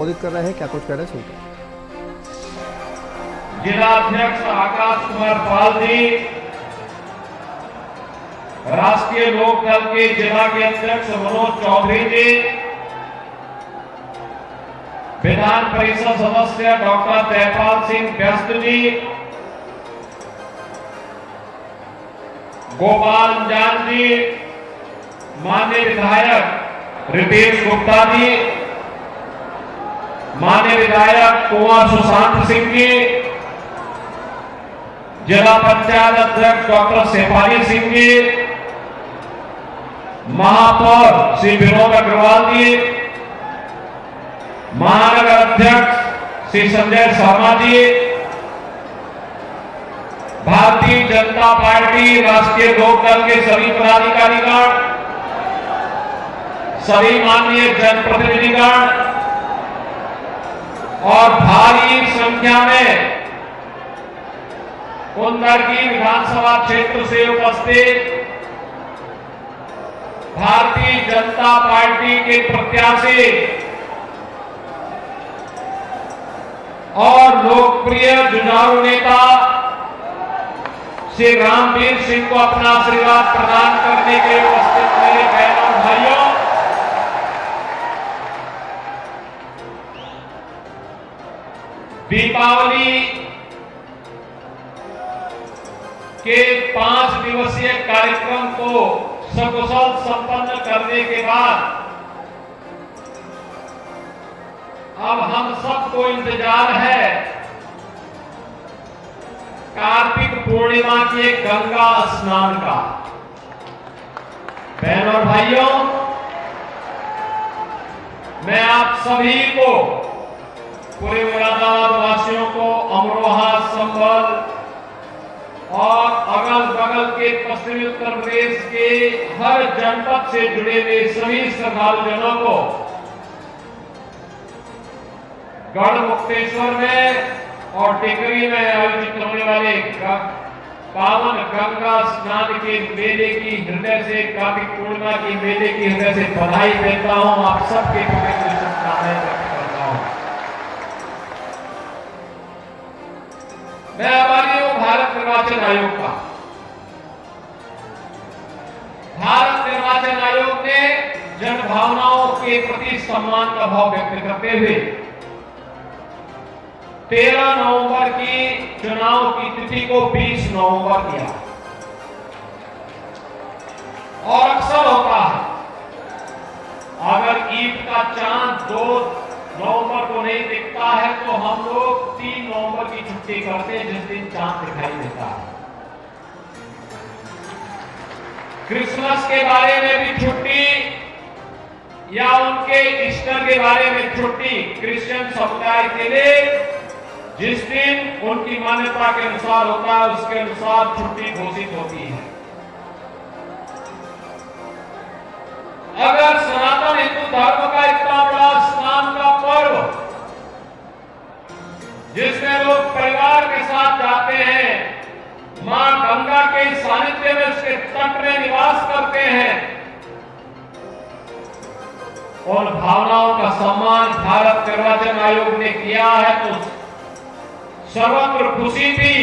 संबोधित कर रहे हैं, क्या कुछ कह रहे हैं सुनते हैं। जिलाध्यक्ष आकाश कुमार पाल जी, राष्ट्रीय लोकदल के जिला के अध्यक्ष मनोज चौधरी जी, विधान परिषद सदस्य डॉक्टर जयपाल सिंह व्यस्त जी, गोपाल जान जी, माननीय विधायक रितेश गुप्ता जी, माननीय विधायक कुंवर सुशांत सिंह जी, जिला पंचायत अध्यक्ष डॉक्टर शेफाली सिंह जी, महापौर श्री विनोद अग्रवाल जी, महानगर अध्यक्ष श्री संजय शर्मा जी, भारतीय जनता पार्टी राष्ट्रीय लोकदल के सभी पदाधिकारीगण, सभी माननीय जनप्रतिनिधिगण और भारी संख्या में कुंदरकी विधानसभा क्षेत्र से उपस्थित भारतीय जनता पार्टी के प्रत्याशी और लोकप्रिय जुझारू नेता श्री रामवीर सिंह को अपना आशीर्वाद प्रदान करने के लिए उपस्थित मेरे बहनों और भाइयों, दीपावली के 5 दिवसीय कार्यक्रम को सकुशल संपन्न करने के बाद अब हम सबको इंतजार है कार्तिक पूर्णिमा के गंगा स्नान का। बहनों और भाइयों, मैं आप सभी को, पूरे मुरादाबाद वासियों को, अमरोहा, संभल और अगल बगल के पश्चिमी उत्तर प्रदेश के हर जनपद से जुड़े हुए सभी श्रद्धालुजनों को गढ़मुक्तेश्वर में और टिकरी में आयोजित होने वाले पावन गंगा स्नान के मेले की हृदय से, कार्तिक पूर्णिमा की मेले की हृदय से बधाई देता हूं। आप सबके पवित्र शुभकामनाएं व्यक्त करता हूं। मैं आभारी हूं भारत निर्वाचन आयोग का। भारत निर्वाचन आयोग ने जन भावनाओं के प्रति सम्मान का भाव व्यक्त करते हुए 13 नवंबर की चुनाव की तिथि को 20 नवंबर किया। और अक्सर होता है, अगर ईद का चांद 2 नवंबर को नहीं दिखता है तो हम लोग 3 नवंबर की छुट्टी करते हैं, जिस दिन चांद दिखाई देता है। क्रिसमस के बारे में भी छुट्टी या उनके ईस्टर के बारे में छुट्टी क्रिश्चियन समुदाय के लिए जिस दिन उनकी मान्यता के अनुसार होता है, उसके अनुसार छुट्टी घोषित होती है। अगर सनातन हिंदू धर्म का इतना बड़ा स्नान का पर्व, जिसमें लोग परिवार के साथ जाते हैं, मां गंगा के सानिध्य में उसके तट में निवास करते हैं, और भावनाओं का सम्मान भारत निर्वाचन आयोग ने किया है, तो सर्वत्र खुशी थी।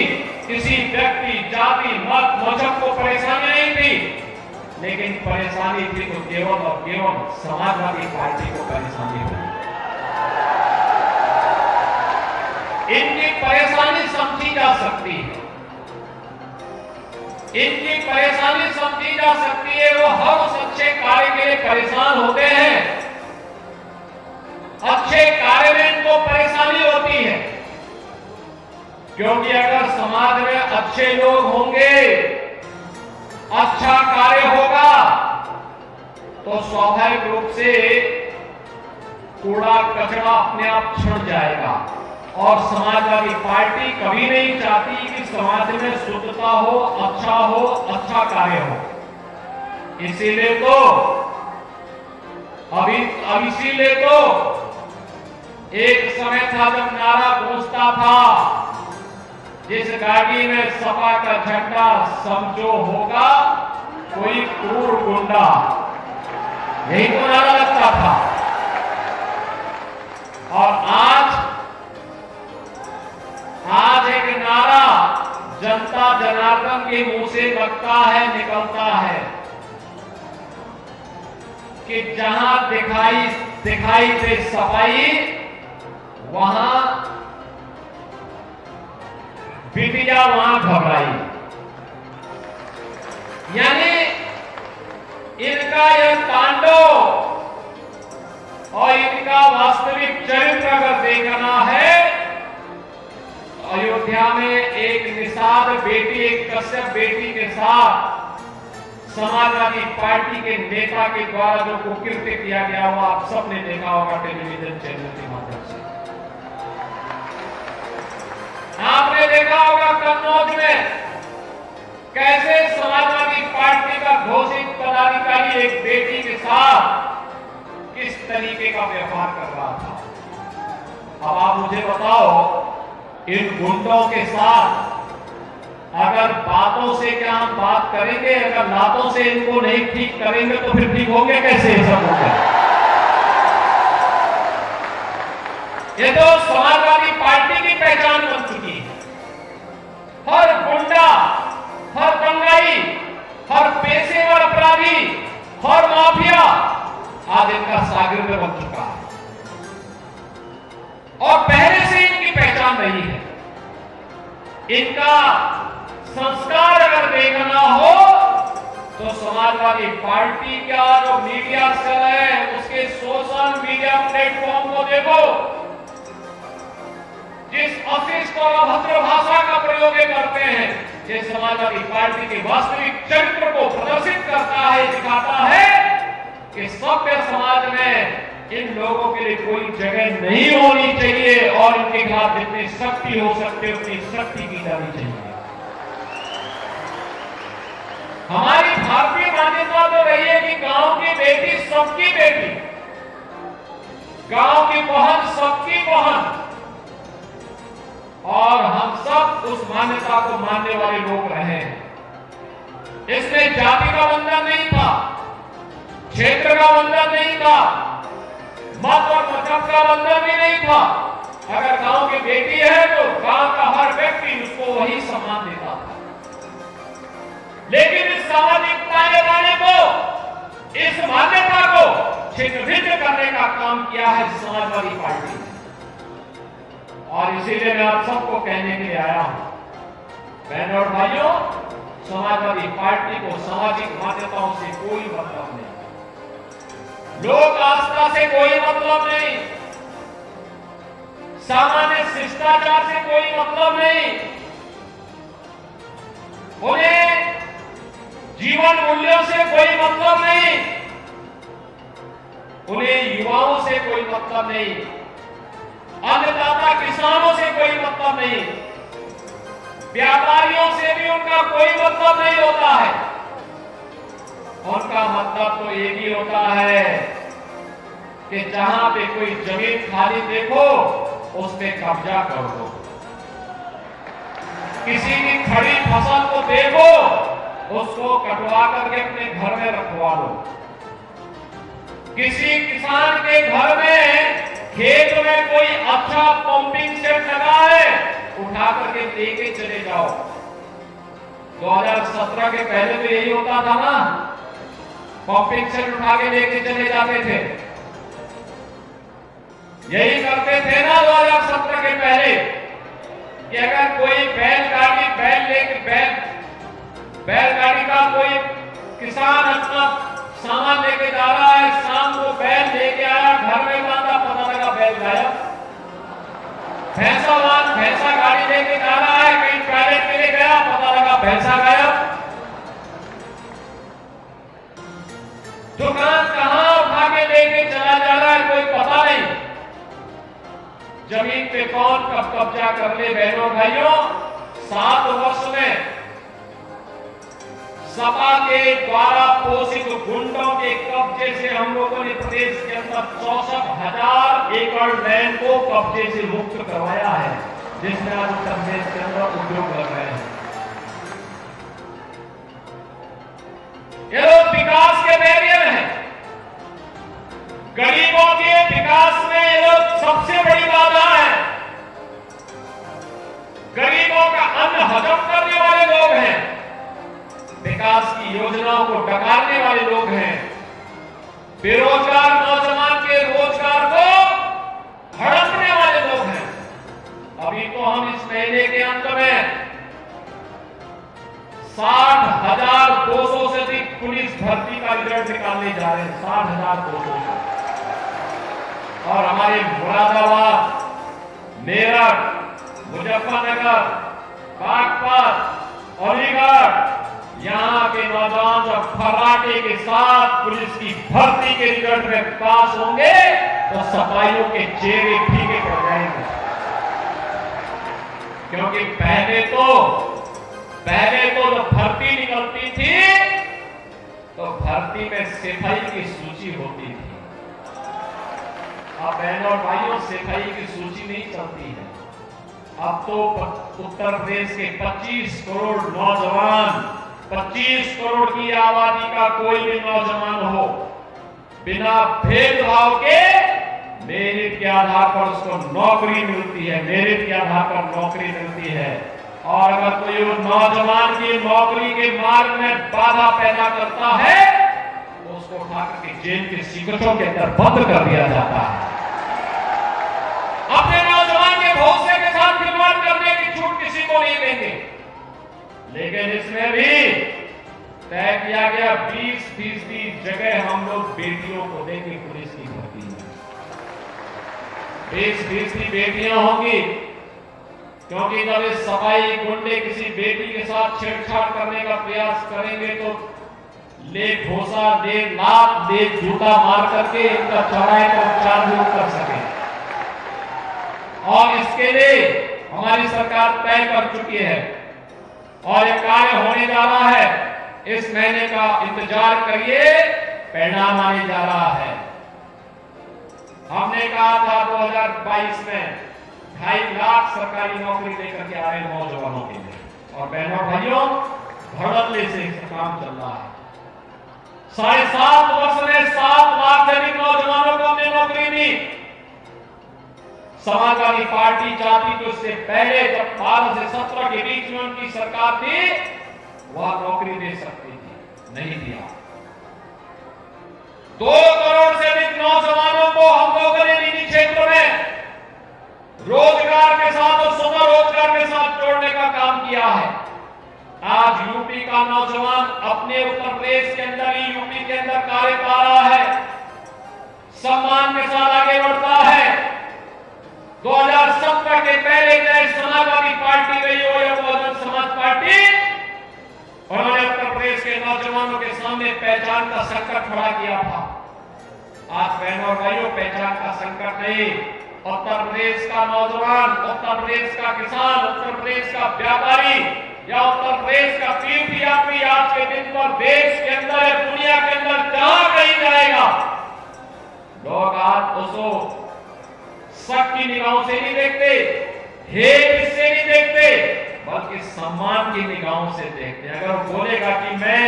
किसी व्यक्ति, जाति, मत, मजहब को परेशानी नहीं थी, लेकिन परेशानी थी तो केवल और केवल समाजवादी पार्टी को परेशानी हुई। इनकी परेशानी समझी जा सकती है, इनकी परेशानी समझी जा सकती है। वो हर उस अच्छे कार्य के लिए परेशान होते हैं, अच्छे कार्य में इनको परेशानी होती है, क्योंकि अगर समाज में अच्छे लोग होंगे, अच्छा कार्य होगा, तो स्वाभाविक रूप से कूड़ा कचरा अपने आप छिड़ जाएगा। और समाजवादी पार्टी कभी नहीं चाहती कि समाज में शुद्धता हो, अच्छा कार्य हो। इसीलिए तो एक समय था जब नारा गूंजता था, जिस गाड़ी में सपा का झंडा समझो होगा कोई क्रूर गुंडा, यही तो नारा लगता था। और आज एक नारा जनता जनार्दन के मुंह से लगता है, निकलता है कि जहां दिखाई दे सफाई, वहां बिटिया, वहां घबराई। यानी इनका यह तांडव और इनका वास्तविक चरित्र अगर देखना है, अयोध्या में एक निषाद बेटी, एक कश्यप बेटी के साथ समाजवादी पार्टी के नेता के द्वारा जो कुकृत्य किया गया हुआ आप सबने देखा होगा टेलीविजन चैनल के माध्यम से। आपने देखा होगा कन्नौज में कैसे समाजवादी पार्टी का घोषित पदाधिकारी एक बेटी के साथ किस तरीके का व्यवहार कर रहा था। अब आप मुझे बताओ, इन गुंडों के साथ अगर बातों से क्या हम बात करेंगे, अगर लातों से इनको नहीं ठीक करेंगे तो फिर ठीक होंगे कैसे ये सब होंगे? ये तो समाजवादी पार्टी की पहचान बन चुकी है। हर गुंडा, हर दंगाई, हर पेशेवर अपराधी, हर माफिया आज इनका शागिर्द बन चुका है और पहले से इनकी पहचान रही है। इनका संस्कार अगर देखना हो तो समाजवादी पार्टी का जो मीडिया सेल है उसके सोशल मीडिया प्लेटफॉर्म को देखो। जिस अशिष्ट और अभद्र भाषा का प्रयोग करते हैं, ये समाजवादी पार्टी के वास्तविक चरित्र को प्रदर्शित करता है, दिखाता है कि सभ्य समाज में इन लोगों के लिए कोई जगह नहीं होनी चाहिए और इनके खिलाफ जितनी शक्ति हो सकती है उतनी शक्ति की जानी चाहिए। हमारी भारतीय मान्यता तो रही है कि गांव की बेटी सबकी बेटी, गांव की बहन सबकी बहन, और हम सब उस मान्यता को मानने वाले लोग रहे हैं। इसमें जाति का बंधन नहीं था, क्षेत्र का बंधन नहीं था, मत और मजहब का बंधन भी नहीं था। अगर गांव की बेटी है तो गांव का हर व्यक्ति उसको वही सम्मान देता था। लेकिन इस सामाजिक ताने को, इस मान्यता को छिन्न-भिन्न करने का काम किया है समाजवादी पार्टी ने। और इसीलिए मैं आप सबको कहने के लिए आया हूं, बहनों और भाइयों, समाजवादी पार्टी को सामाजिक मान्यताओं से कोई मतलब नहीं, लोक आस्था से कोई मतलब नहीं, सामान्य शिष्टाचार से कोई मतलब नहीं, उन्हें जीवन मूल्यों से कोई मतलब नहीं, उन्हें युवाओं से कोई मतलब नहीं, अन्नदाता किसानों से कोई मतलब नहीं, व्यापारियों से भी उनका कोई मतलब नहीं होता है। उनका मतलब तो ये भी होता है कि जहां पे कोई जमीन खाली देखो उस पे कब्जा कर दो, किसी की खड़ी फसल को देखो उसको कटवा करके अपने घर में रखवा लो, किसी किसान के घर में खेत में कोई अच्छा पंपिंग सेट लगा है उठा करके लेके चले जाओ। 2017 के पहले तो यही होता था ना, पंपिंग सेट उठा के लेके चले जाते थे, यही करते थे ना 2017 के पहले कि अगर कोई बैलगाड़ी का कोई किसान अपना सामान लेके जा रहा है, शाम को बैल लेके आया, घर में बांधा, पता लगा बैल गायब। भैंसा गाड़ी लेके जा रहा है, कहीं टॉयलेट के लिए गया, पता लगा भैंसा गायब। दुकान कहां उठा के लेके चला जा रहा है कोई पता नहीं। जमीन पे कौन कब कब्जा कर ले। बहनों भाइयों, 7 वर्ष में सपा के द्वारा पोषित गुंडों के कब्जे से हम लोगों ने प्रदेश के अंदर 64,000 एकड़ लैंड को कब्जे से मुक्त करवाया है, जिसमें आज उत्तर प्रदेश के अंदर उद्योग लग रहे हैं। ये लोग विकास के बैरियर हैं, गरीबों के विकास में ये लोग सबसे बड़ी बाधा है। गरीबों का अन्न हजम करने वाले लोग हैं, विकास की योजनाओं को डकारने वाले लोग हैं, बेरोजगार नौजवान के रोजगार को हड़पने वाले लोग हैं। अभी तो हम इस महीने के अंत में 60,200 से अधिक पुलिस भर्ती का रिजल्ट निकालने जा रहे हैं। 60,200 से। और हमारे मुरादाबाद, मेरठ, मुजफ्फरनगर, बागपत, अलीगढ़, यहां के नौजवान जब फर्राटे के साथ पुलिस की भर्ती के रिजल्ट में पास होंगे तो सफाइयों के चेहरे फीके पड़ जाएंगे। क्योंकि पहले तो जब भर्ती निकलती थी तो भर्ती में सिपाही की सूची होती थी। अब बहनों और भाइयों, सिपाही की सूची नहीं चलती है। अब तो उत्तर प्रदेश के 25 करोड़ नौजवान, 25 करोड़ की आबादी का कोई भी नौजवान हो, बिना भेदभाव के मेरिट के आधार पर उसको नौकरी मिलती है। मेरिट के आधार पर नौकरी मिलती है। और अगर कोई नौजवान की नौकरी के मार्ग में बाधा पैदा करता है तो उसको उठाकर के जेल के सिकड़ों के अंदर बंद कर दिया जाता है। अपने नौजवान के भरोसे के साथ खिलवाड़ करने की छूट किसी को नहीं देंगे। लेकिन इसमें भी तय किया गया 20% जगह हम लोग बेटियों को देंगे पुलिस की भर्ती में। 20% बेटियां होंगी, क्योंकि जब इस सफाई गुंडे किसी बेटी के साथ छेड़छाड़ करने का प्रयास करेंगे तो ले घोसा, ले लात, ले जूता मार करके इनका चौराहे का उपचार भी कर सके। और इसके लिए हमारी सरकार तय कर चुकी है और यह कार्य होने जा रहा है। इस महीने का इंतजार करिए, परिणाम आने जा रहा है। हमने कहा था 2022 में 2.5 लाख सरकारी नौकरी लेकर के आ रहे नौजवानों के लिए। और बहनों भाइयों, धड़ल्ले से काम चल रहा है। 7.5 वर्ष में 7 लाख से अधिक नौजवानों को हमने नौकरी दी। समाजवादी पार्टी चाहती तो इससे पहले जब 12 से 17 के बीच में उनकी सरकार थी वह नौकरी दे सकती थी, नहीं दिया। 2 करोड़ से अधिक नौजवानों को हम लोगों ने निजी क्षेत्र में रोजगार के साथ और स्वरोजगार के साथ जोड़ने का काम किया है। आज यूपी का नौजवान अपने उत्तर प्रदेश के अंदर ही यूपी के अंदर कार्य पा रहा है, सम्मान के साथ आगे बढ़ता है। 2017 के पहले चाहे समाजवादी पार्टी रही हो या बहुजन समाज पार्टी, उन्होंने उत्तर प्रदेश के नौजवानों के सामने पहचान का संकट खड़ा किया था। आज बहनों और भाइयों, पहचान का संकट नहीं, उत्तर प्रदेश का नौजवान, उत्तर प्रदेश का किसान, उत्तर प्रदेश का व्यापारी या उत्तर प्रदेश का तीर्थयात्री आज के दिन पर देश के अंदर या दुनिया के अंदर जहां कहीं जाएगा, लोग आज उसको शक की निगाहों से नहीं देखते, हेट से नहीं देखते, बल्कि सम्मान की निगाहों से देखते हैं। अगर वो बोलेगा कि मैं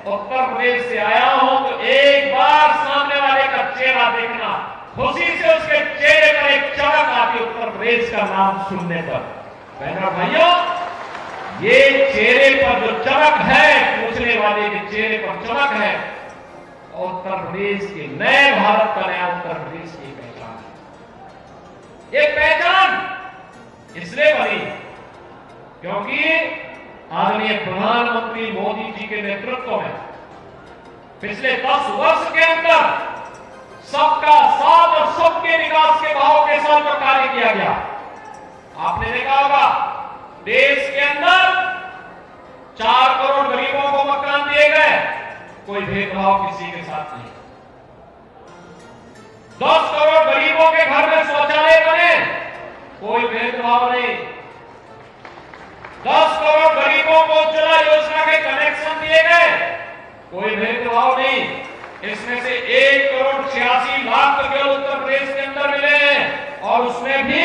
उत्तर प्रदेश से आया हूं तो एक बार सामने वाले का चेहरा देखना, खुशी से उसके चेहरे पर एक चमक आती उत्तर प्रदेश का नाम सुनने पर। बहनों भाइयों, ये चेहरे पर जो चमक है, पूछने वाले के चेहरे पर चमक है, उत्तर प्रदेश के नए भारत का नया उत्तर प्रदेश की पहचान है। ये पहचान इसलिए बनी क्योंकि आदरणीय प्रधानमंत्री मोदी जी के नेतृत्व में पिछले 10 वर्ष के अंदर सबका साथ और सबके विकास के भाव के साथ जो कार्य किया गया। आपने देखा होगा देश के अंदर 4 करोड़ गरीबों को मकान दिए गए, कोई भेदभाव किसी के साथ नहीं। 10 करोड़ गरीबों के घर में शौचालय बने, कोई भेदभाव नहीं। 10 करोड़ गरीबों को उज्ज्वला योजना के कनेक्शन दिए गए, कोई भेदभाव नहीं। इसमें से 1 करोड़ 86 लाख तो केवल उत्तर प्रदेश के अंदर मिले हैं और उसमें भी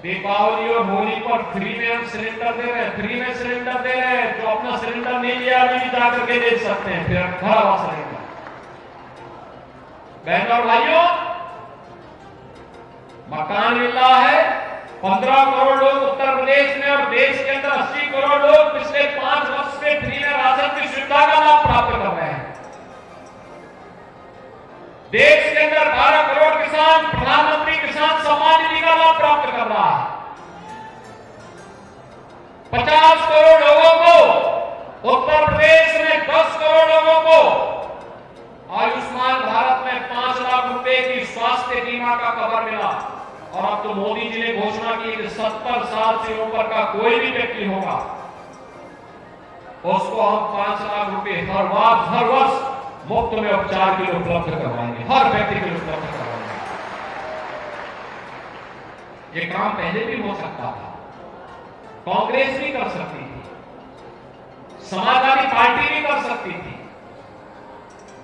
दीपावली और होली पर फ्री में हम सिलेंडर दे रहे हैं, फ्री में सिलेंडर दे रहे हैं। जो अपना सिलेंडर नहीं लिया अभी जाकर के दे सकते हैं, फिर घर आवा सिलेंडर। बहनों और भाइयों, मकान मिल रहा है। 15 करोड़ लोग उत्तर प्रदेश में और देश के अंदर 80 करोड़ लोग पिछले 5 वर्ष में फ्री में राशन की सुविधा का लाभ प्राप्त कर रहे हैं। देश के अंदर 12 करोड़ किसान प्रधानमंत्री किसान सम्मान निधि का लाभ प्राप्त कर रहा है। 50 करोड़ लोगों को उत्तर प्रदेश में 10 करोड़ लोगों को आयुष्मान भारत में 5 लाख रुपए की स्वास्थ्य बीमा का कवर मिला। और अब तो मोदी जी ने घोषणा की कि 70 साल से ऊपर का कोई भी व्यक्ति होगा उसको हम 5 लाख रुपए हर वर्ष मुफ्त में उपचार के लिए उपलब्ध करवाएंगे, हर व्यक्ति के लिए उपलब्ध करवाएंगे। ये काम पहले भी हो सकता था, कांग्रेस भी कर सकती थी, समाजवादी पार्टी भी कर सकती थी,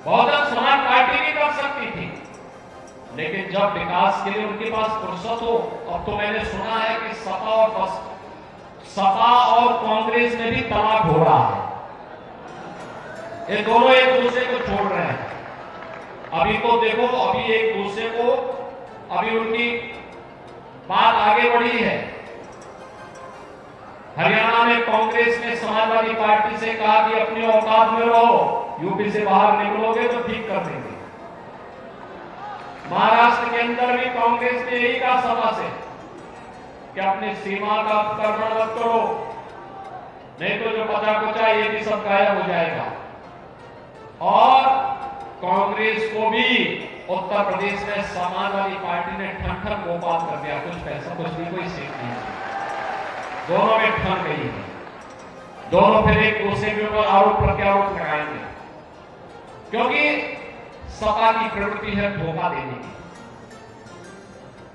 बहुजन समाज पार्टी भी कर सकती थी, लेकिन जब विकास के लिए उनके पास फुर्सत हो। अब तो मैंने सुना है कि सपा और कांग्रेस में भी तलाक हो रहा है। ये दोनों एक दूसरे को छोड़ रहे हैं। अभी तो देखो, अभी एक दूसरे को, अभी उनकी बात आगे बढ़ी है। हरियाणा में कांग्रेस ने समाजवादी पार्टी से कहा कि अपनी औकात में रहो, यूपी से बाहर निकलोगे तो ठीक कर देंगे। महाराष्ट्र के अंदर भी कांग्रेस ने यही कहा सभा से कि अपनी सीमा का अतिक्रमण मत करो, नहीं तो जो बचा कुचा ये भी सब गायब हो जाएगा। और कांग्रेस को भी उत्तर प्रदेश में समाजवादी पार्टी ने ठन ठन गोपाल कर दिया, कुछ पैसा कुछ भी, कोई सीट नहीं। दोनों में ठन गई है, दोनों फिर एक दूसरे के ऊपर आरोप प्रत्यारोप लगाएंगे, क्योंकि सपा की प्रवृत्ति है धोखा देने की।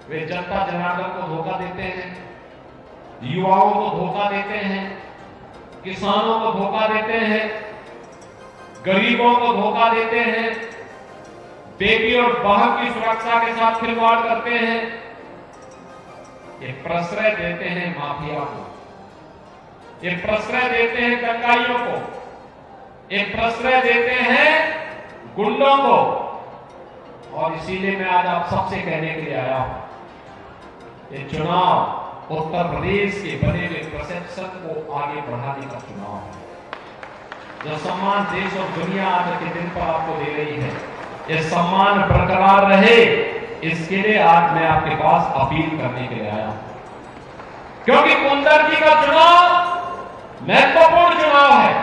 वे जनता जनार्दन को धोखा देते हैं, युवाओं को धोखा देते हैं, किसानों को धोखा देते हैं, गरीबों को धोखा देते हैं, बेटी और बहन की सुरक्षा के साथ खिलवाड़ करते हैं। ये प्रश्रय देते हैं माफिया को, ये प्रश्रय देते हैं दंगाइयों को, ये प्रश्रय देते हैं गुंडों को। और इसीलिए मैं आज आप सबसे कहने के लिए आया हूं, ये चुनाव उत्तर प्रदेश के बने हुए परसेप्शन को आगे बढ़ाने का चुनाव है। जो सम्मान देश और दुनिया आज के दिन पर आपको दे रही है, ये सम्मान बरकरार रहे, इसके लिए आज मैं आपके पास अपील करने के लिए आया हूं। क्योंकि कुंदर जी का चुनाव महत्वपूर्ण चुनाव है।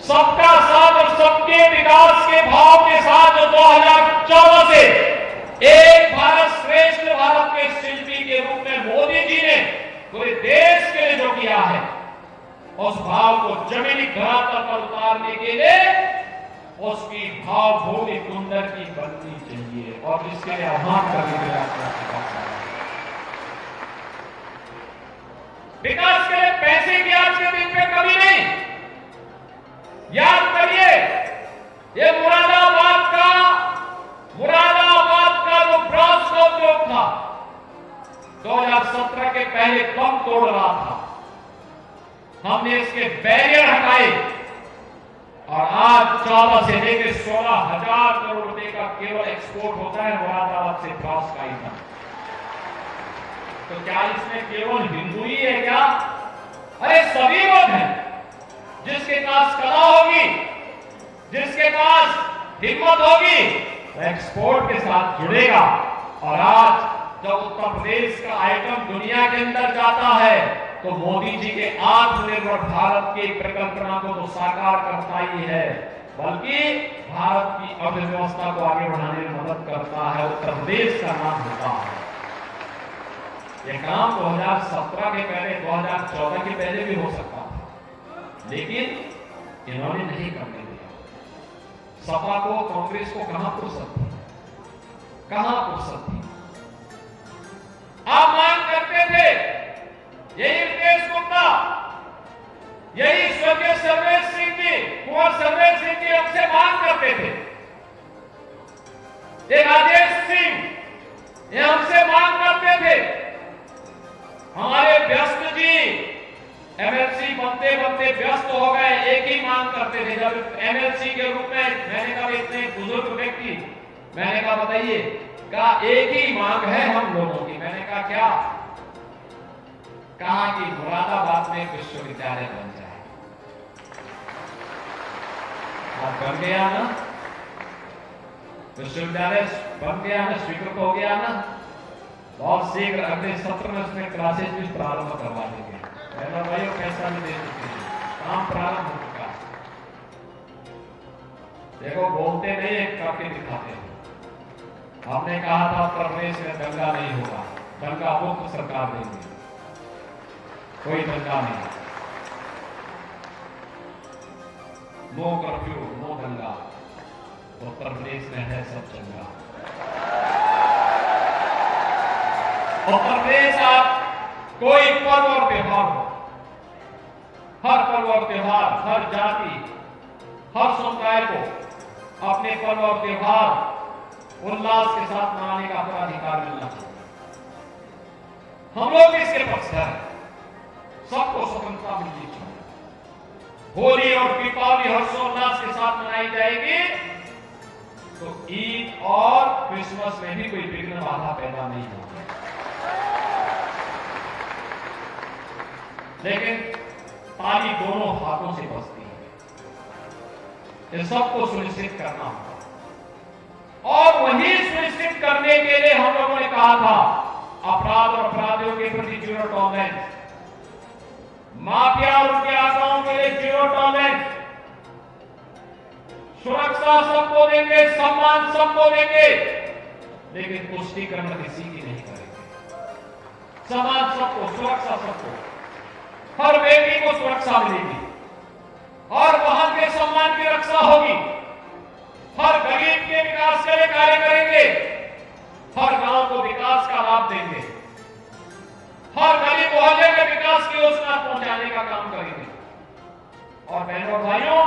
सबका साथ और सबके विकास के भाव के साथ जो 2014 से एक भारत श्रेष्ठ भारत के शिल्पी के रूप में मोदी जी ने पूरे देश के लिए जो किया है, उस भाव को जमीनी धरातल पर उतारने के लिए उसकी भावभूमि कुंदर की बननी चाहिए। और इसके लिए आह्वान करने के लिए विकास के लिए पैसे की आज के दिन पे कमी नहीं। याद करिए, ये मुरादाबाद का जो ब्रॉन्ज का उद्योग था 2017 के पहले कम तोड़ रहा था, हमने इसके बैरियर हटाए और आज 14 से लेकर 16,000 करोड़ रुपए का केवल एक्सपोर्ट होता है मुरादाबाद से ब्रॉन्ज का ही। तो क्या इसमें केवल हिंदू ही है क्या? अरे सभी लोग हैं। जिसके पास कला होगी, जिसके पास हिम्मत होगी, एक्सपोर्ट के साथ जुड़ेगा। और आज जब उत्तर प्रदेश का आइटम दुनिया के अंदर जाता है तो मोदी जी के आत्मनिर्भर भारत की परिकल्पना को तो साकार करता ही है, बल्कि भारत की अर्थव्यवस्था को आगे बढ़ाने में मदद करता है। उत्तर प्रदेश का नाम होता है। यह काम 2017 के पहले, 2014 के पहले भी हो सकता था, लेकिन इन्होंने नहीं करने दिया। सपा को, कांग्रेस को कहां फुर्सत थी, कहां फुर्सत थी? आप मांग करते थे, यही रितेश गुप्ता, यही स्वर्गीय सर्वेश सिंह जी, कुंवर सर्वेश सिंह जी हमसे मांग करते थे, ये राजेश सिंह ये हमसे मांग करते थे। हमारे व्यस्त जी एमएलसी बनते बनते व्यस्त हो गए, एक ही मांग करते थे। जब एमएलसी के रूप में मैंने कहा इतने बुजुर्ग व्यक्ति मैंने कहा बताइए, कहा एक ही मांग है हम लोगों की। मैंने कहा क्या? कहा कि मुरादाबाद में विश्वविद्यालय बन जाए। अब बन गया ना, विश्वविद्यालय बन गया ना, स्वीकृत हो गया ना। बहुत शीघ्र अगले सत्र में उसमें क्लासेज भी प्रारंभ करवा देंगे। मेरा भाइयों पैसा भी दे चुके हैं, काम प्रारंभ हो चुका है। देखो बोलते नहीं, करके दिखाते हैं। हमने कहा था उत्तर प्रदेश में दंगा नहीं होगा, दंगा मुक्त सरकार देंगे, कोई दंगा नहीं, नो कर्फ्यू, नो दंगा। उत्तर प्रदेश में है सब चंगा। उत्तर प्रदेश आप कोई पर्व और त्योहार हो, हर पर्व और त्योहार, हर जाति, हर समुदाय को अपने पर्व और त्योहार उल्लास के साथ मनाने का पूरा अधिकार मिलना चाहिए। हम लोग इसके पक्ष हैं, सबको स्वतंत्रता मिलनी चाहिए। होली और दीपावली हर्षोल्लास के साथ मनाई जाएगी तो ईद और क्रिसमस में भी कोई विघ्न बाधा पैदा नहीं होगी। लेकिन ताली दोनों हाथों से बजती है, इस सबको सुनिश्चित करना होगा। और वही सुनिश्चित करने के लिए हम लोगों ने कहा था अपराध और अपराधियों के प्रति जीरो टॉलरेंस, माफिया और उनके आकाओं के लिए जीरो टॉलरेंस, सुरक्षा सबको देंगे, सम्मान सबको देंगे, लेकिन तुष्टीकरण किसी की नहीं करेंगे। सम्मान सबको, सुरक्षा सबको, हर बेटी को सुरक्षा मिलेगी, हर बहन के सम्मान की रक्षा होगी, हर गरीब के विकास के लिए कार्य करेंगे, हर गांव को विकास का लाभ देंगे, हर गरीब मोहल्ले में विकास की योजना पहुंचाने का काम करेंगे। और बहनों और भाइयों,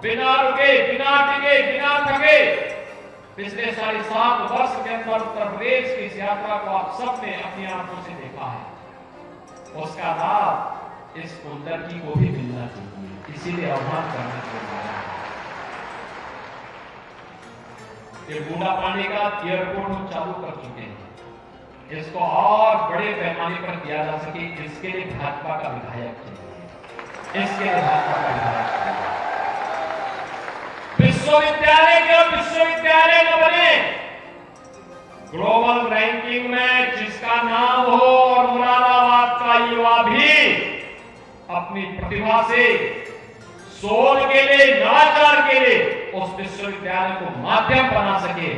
बिना रुके, बिना टिके, बिना थके पिछले 7.5 वर्ष के अंदर उत्तर प्रदेश की इस यात्रा को आप सबने अपनी आंखों से देखा है। उसका लाभ इस कुंदरकी को भी मिलना चाहिए, इसीलिए आह्वान करने के लिए ये बूढ़ा पानी का एयरपोर्ट हम चालू कर चुके हैं। इसको और बड़े पैमाने पर किया जा सके, इसके लिए भाजपा का विधायक चाहिए, इसके लिए भाजपा का विधायक चाहिए। विश्वविद्यालय के विश्वविद्यालय न बने, ग्लोबल रैंकिंग में जिसका नाम हो और मुरादाबाद का युवा भी अपनी प्रतिभा से सोल के लिए, नवाचार के लिए उस विश्वविद्यालय को माध्यम बना सके,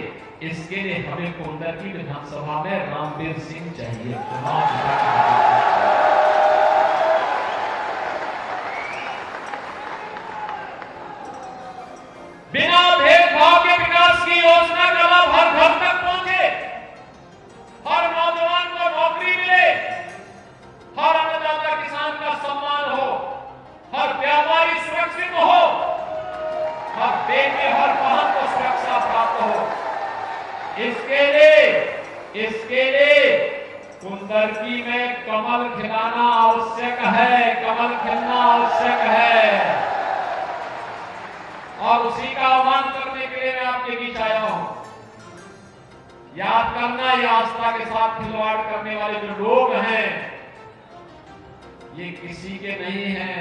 इसके लिए हमें कुंदरकी विधानसभा में रामवीर सिंह चाहिए। बिना भेदभाव के विकास की योजना का लाभ हर घर तक पहुंचे, हर नौजवान को नौकरी मिले, हर अन्नदाता किसान का सम्मान हो, हर व्यापारी सुरक्षित हो, हर बेटे, हर बहन को सुरक्षा प्राप्त हो। इसके लिए कुंदरकी में कमल खिलाना आवश्यक है, कमल खिलना आवश्यक है। और उसी का आह्वान करने के लिए मैं आपके बीच आया हूं। याद करना, ये आस्था के साथ खिलवाड़ करने वाले जो लोग हैं, ये किसी के नहीं है,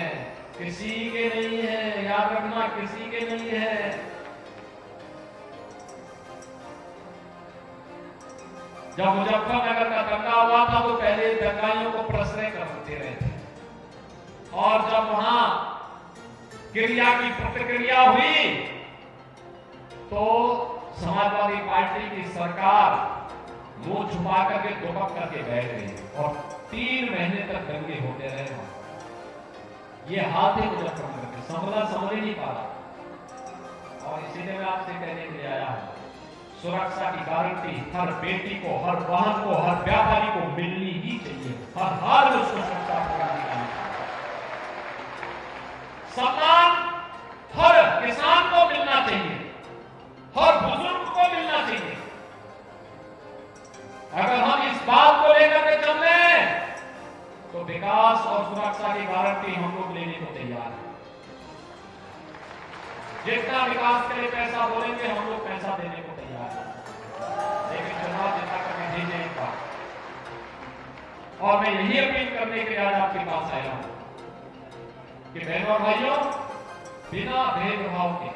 किसी के नहीं है, याद रखना, किसी के नहीं है। जब मुजफ्फरनगर का दंगा हुआ था तो पहले दंगाइयों को प्रश्रय करते रहे थे, और जब वहां क्रिया की प्रतिक्रिया हुई तो समाजवादी पार्टी की सरकार मुंह छुपा करके दुबक करके बैठ गई और 3 महीने तक दंगे होते रहे। ये हाल थे मुजफ्फरनगर के, संविधान समझ ही नहीं पा रहा। और इसीलिए मैं आपसे कहने के लिए आया हूं, सुरक्षा की गारंटी हर बेटी को, हर बहन को, हर व्यापारी को मिलनी ही चाहिए। हर हाल में उसको सुरक्षा प्रदान करनी चाहिए। सम्मान हर किसान को मिलना चाहिए, हर बुजुर्ग को मिलना चाहिए। अगर हम इस बात को लेकर के चल रहे हैं तो विकास और सुरक्षा की गारंटी हम लोग लेने को तैयार हैं। जितना विकास के लिए पैसा बोलेंगे हम लोग पैसा देने को तैयार हैं। लेकिन चुनाव जिता कर दीजिए एक बार। और मैं यही अपील करने के लिए आज आपके पास आया हूं कि बहनों और भाइयों, बिना भेदभाव के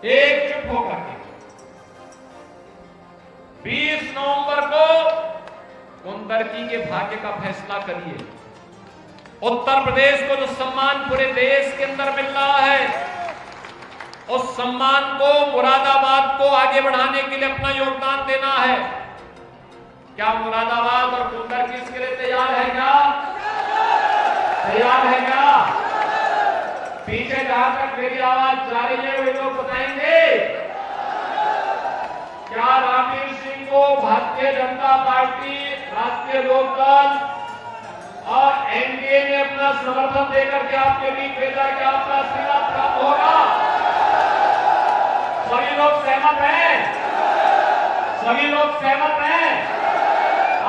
एकजुट होकर के 20 नवंबर को कुंदरकी के भाग्य का फैसला करिए। उत्तर प्रदेश को जो सम्मान पूरे देश के अंदर मिल रहा है, उस सम्मान को, मुरादाबाद को आगे बढ़ाने के लिए अपना योगदान देना है। क्या मुरादाबाद और कुंदरकी इसके लिए तैयार है? क्या तैयार है? क्या पीछे जहां तक मेरी आवाज जा रही है वे लोग बताएंगे, क्या रामवीर सिंह को भारतीय जनता पार्टी, राष्ट्रीय लोकदल और एनडीए ने अपना समर्थन देकर के आपके बीच भेजा, क्या आपका आशीर्वाद प्राप्त होगा? सभी लोग सहमत हैं? सभी लोग सहमत हैं?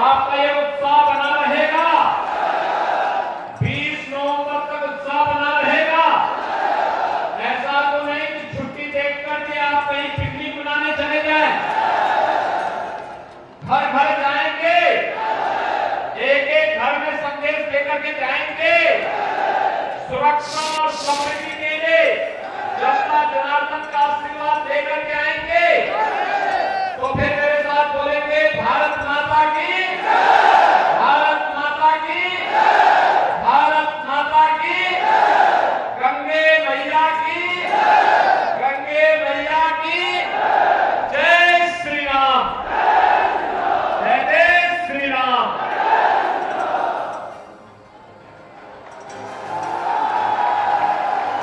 आपका ये उत्साह बना रहेगा? 20 नवंबर तक उत्साह बना रहेगा? ऐसा तो नहीं कि छुट्टी देखकर के आप कहीं पिकनिक मनाने चले जाएं। घर घर जाएंगे, एक एक घर में संदेश लेकर के जाएंगे, सुरक्षा और समृद्धि के लिए जनता जनार्दन का आशीर्वाद देकर के आएंगे। तो फिर मेरे साथ बोलेंगे, भारत माता की, भारत माता की, भारत माता की, गंगे मैया की, गंगे मैया की जय श्री राम, जय जय श्री राम।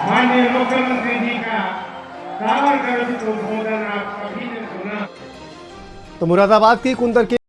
माननीय मुख्यमंत्री जी का सावरकर जी को उद्बोधन आप सभी ने सुना। तो मुरादाबाद की कुंदरकी